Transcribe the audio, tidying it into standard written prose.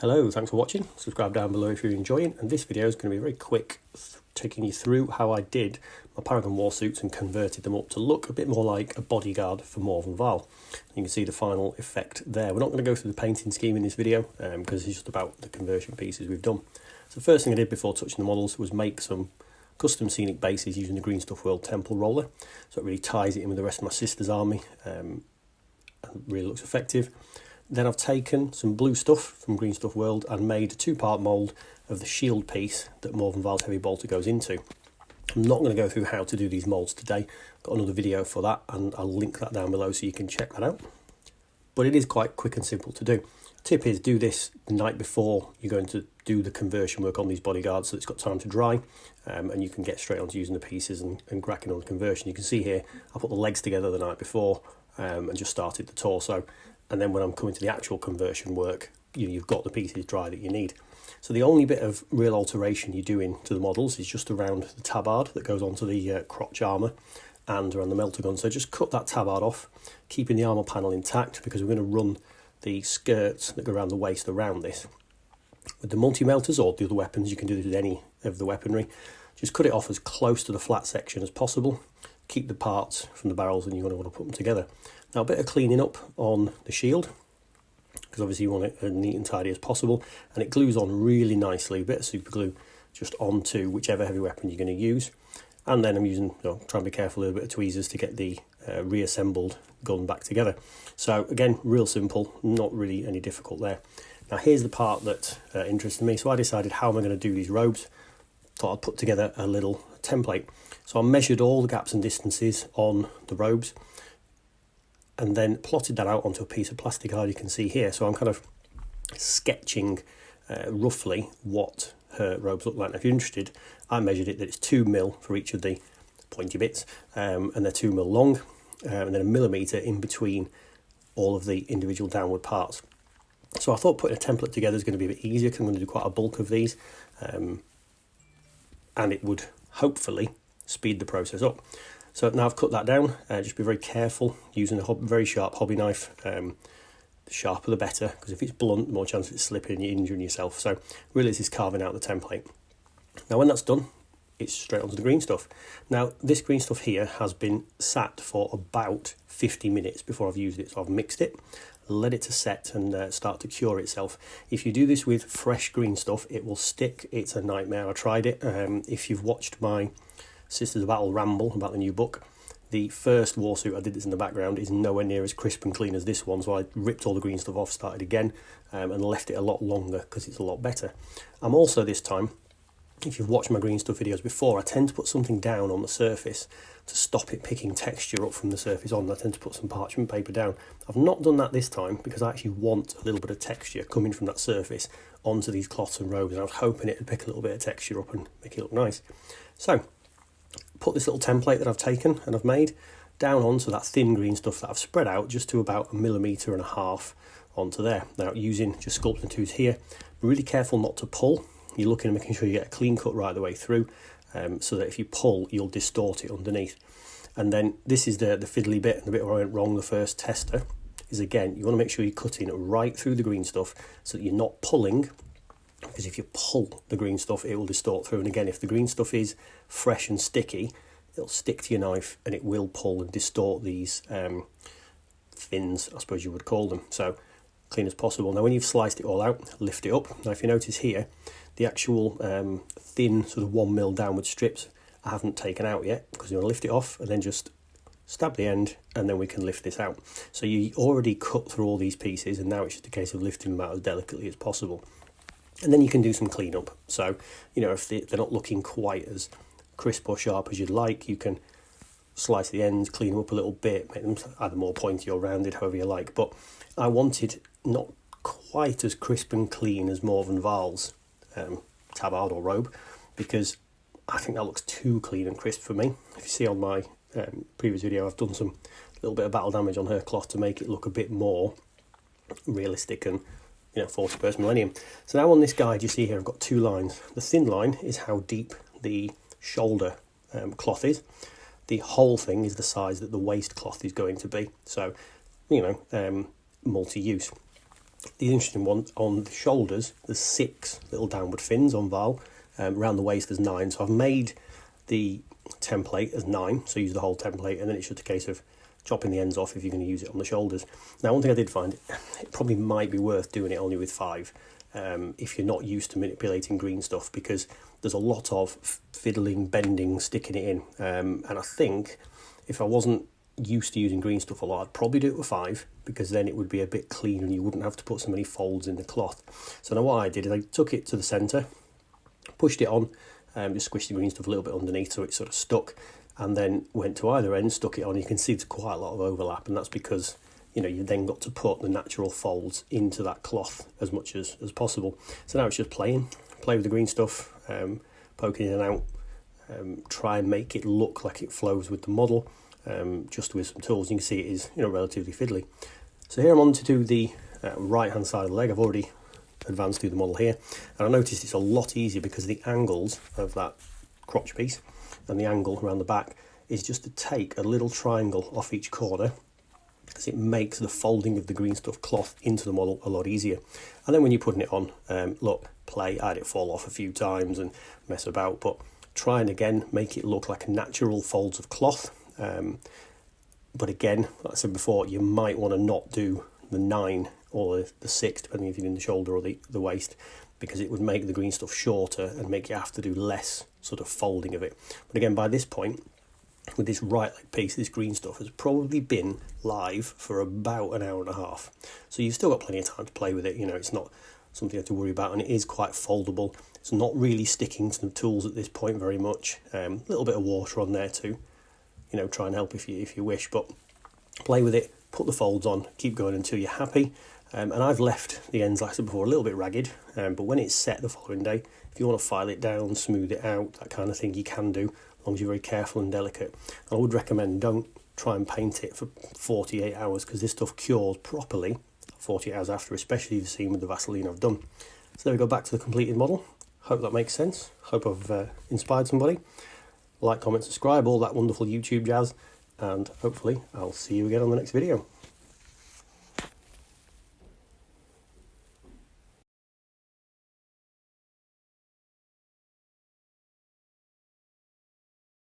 Hello, thanks for watching. Subscribe down below if you're enjoying, and this video is going to be very quick, taking you through how I did my Paragon warsuits and converted them up to look a bit more like a bodyguard for morvenn Vahl. You can see the final effect there. We're not going to go through the painting scheme in this video because it's just about the conversion pieces we've done. So the first thing I did before touching the models was make some custom scenic bases using the Green Stuff World temple roller, so it really ties it in with the rest of my sister's army and really looks effective. Then I've taken some blue stuff from Green Stuff World and made a two-part mould of the shield piece that morvenn Vahl's heavy bolter goes into. I'm not going to go through how to do these moulds today. I've got another video for that and I'll link that down below so you can check that out. But it is quite quick and simple to do. Tip is do this the night before you're going to do the conversion work on these bodyguards so it's got time to dry and you can get straight on to using the pieces and cracking on the conversion. You can see here I put the legs together the night before and just started the torso. And then when I'm coming to the actual conversion work, you've got the pieces dry that you need. So the only bit of real alteration you're doing to the models is just around the tabard that goes onto the crotch armour and around the melter gun. So just cut that tabard off, keeping the armour panel intact because we're going to run the skirts that go around the waist around this. With the multi-melters or the other weapons, you can do this with any of the weaponry. Just cut it off as close to the flat section as possible. Keep the parts from the barrels and you're going to want to put them together. Now a bit of cleaning up on the shield, because obviously you want it as neat and tidy as possible, and it glues on really nicely, a bit of super glue just onto whichever heavy weapon you're going to use. And then I'm using, try and be careful, a little bit of tweezers to get the reassembled gun back together. So again, real simple, not really any difficult there. Now here's the part that interested me. So I decided how am I going to do these robes. Thought I'd put together a little template. So I measured all the gaps and distances on the robes and then plotted that out onto a piece of plastic card you can see here. So I'm kind of sketching roughly what her robes look like. Now, if you're interested, I measured it that it's 2mm for each of the pointy bits and they're 2mm long and then 1mm in between all of the individual downward parts. So I thought putting a template together is going to be a bit easier because I'm going to do quite a bulk of these and it would hopefully speed the process up. So now I've cut that down, just be very careful using a very sharp hobby knife. The sharper the better, because if it's blunt, the more chance of it slipping and you're injuring yourself. So really this is carving out the template. Now when that's done, it's straight onto the green stuff. Now this green stuff here has been sat for about 50 minutes before I've used it. So I've mixed it, let it to set and start to cure itself. If you do this with fresh green stuff, it will stick. It's a nightmare. I tried it. If you've watched my Sisters of Vahl ramble about the new book, the first warsuit I did this in the background is nowhere near as crisp and clean as this one, so I ripped all the green stuff off, started again and left it a lot longer because it's a lot better. I'm also this time, if you've watched my green stuff videos before, I tend to put something down on the surface to stop it picking texture up from the surface on. I tend to put some parchment paper down. I've not done that this time because I actually want a little bit of texture coming from that surface onto these cloths and robes, and I was hoping it would pick a little bit of texture up and make it look nice. So put this little template that I've taken and I've made down onto that thin green stuff that I've spread out just to about 1.5 mm onto there. Now using just sculpting tools here, be really careful not to pull. You're looking at making sure you get a clean cut right the way through so that if you pull you'll distort it underneath. And then this is the fiddly bit, and the bit where I went wrong the first tester is, again, you want to make sure you're cutting right through the green stuff so that you're not pulling, because if you pull the green stuff it will distort through, and again if the green stuff is fresh and sticky it'll stick to your knife and it will pull and distort these fins, I suppose you would call them. So clean as possible. Now when you've sliced it all out, lift it up. Now if you notice here, the actual thin sort of 1mm downward strips I haven't taken out yet, because you want to lift it off and then just stab the end and then we can lift this out. So you already cut through all these pieces and now it's just a case of lifting them out as delicately as possible. And then you can do some cleanup. So, if they're not looking quite as crisp or sharp as you'd like, you can slice the ends, clean them up a little bit, make them either more pointy or rounded, however you like. But I wanted not quite as crisp and clean as morvenn Vahl's tabard or robe, because I think that looks too clean and crisp for me. If you see on my previous video, I've done some little bit of battle damage on her cloth to make it look a bit more realistic and 41st millennium. So now on this guide you see here I've got two lines. The thin line is how deep the shoulder cloth is. The whole thing is the size that the waist cloth is going to be. So multi-use. The interesting one, on the shoulders, there's 6 little downward fins on Vahl. Around the waist there's 9, so I've made the template as 9, so use the whole template, and then it's just a case of chopping the ends off if you're going to use it on the shoulders. Now, one thing I did find, it probably might be worth doing it only with 5 if you're not used to manipulating green stuff, because there's a lot of fiddling, bending, sticking it in, and I think if I wasn't used to using green stuff a lot, I'd probably do it with 5, because then it would be a bit clean and you wouldn't have to put so many folds in the cloth. So now what I did is I took it to the centre, pushed it on, just squished the green stuff a little bit underneath so it sort of stuck, and then went to either end, stuck it on. You can see there's quite a lot of overlap, and that's because, you know, you then got to put the natural folds into that cloth as much as possible. So now it's just play with the green stuff, poking in and out, try and make it look like it flows with the model, just with some tools. You can see it is, you know, relatively fiddly. So here I'm on to do the right hand side of the leg. I've already advanced through the model here, and I noticed it's a lot easier because the angles of that crotch piece and the angle around the back is just to take a little triangle off each corner, because it makes the folding of the green stuff cloth into the model a lot easier. And then when you're putting it on, look, play, I had it fall off a few times and mess about, but try and again make it look like natural folds of cloth. But again, like I said before, you might want to not do the 9 or the 6, depending if you're in the shoulder or the waist, because it would make the green stuff shorter and make you have to do less sort of folding of it. But again, by this point, with this right leg piece, this green stuff has probably been live for about an hour and a half. So you've still got plenty of time to play with it. You know, it's not something you have to worry about, and it is quite foldable. It's not really sticking to the tools at this point very much. A little bit of water on there too. You know, try and help if you wish, but play with it, put the folds on, keep going until you're happy. And I've left the ends, like I said before, a little bit ragged, but when it's set the following day, if you want to file it down, smooth it out, that kind of thing, you can do, as long as you're very careful and delicate. And I would recommend don't try and paint it for 48 hours, because this stuff cures properly 48 hours after, especially if you've seen with the Vaseline I've done. So there we go, back to the completed model. Hope that makes sense. Hope I've inspired somebody. Like, comment, subscribe, all that wonderful YouTube jazz, and hopefully I'll see you again on the next video.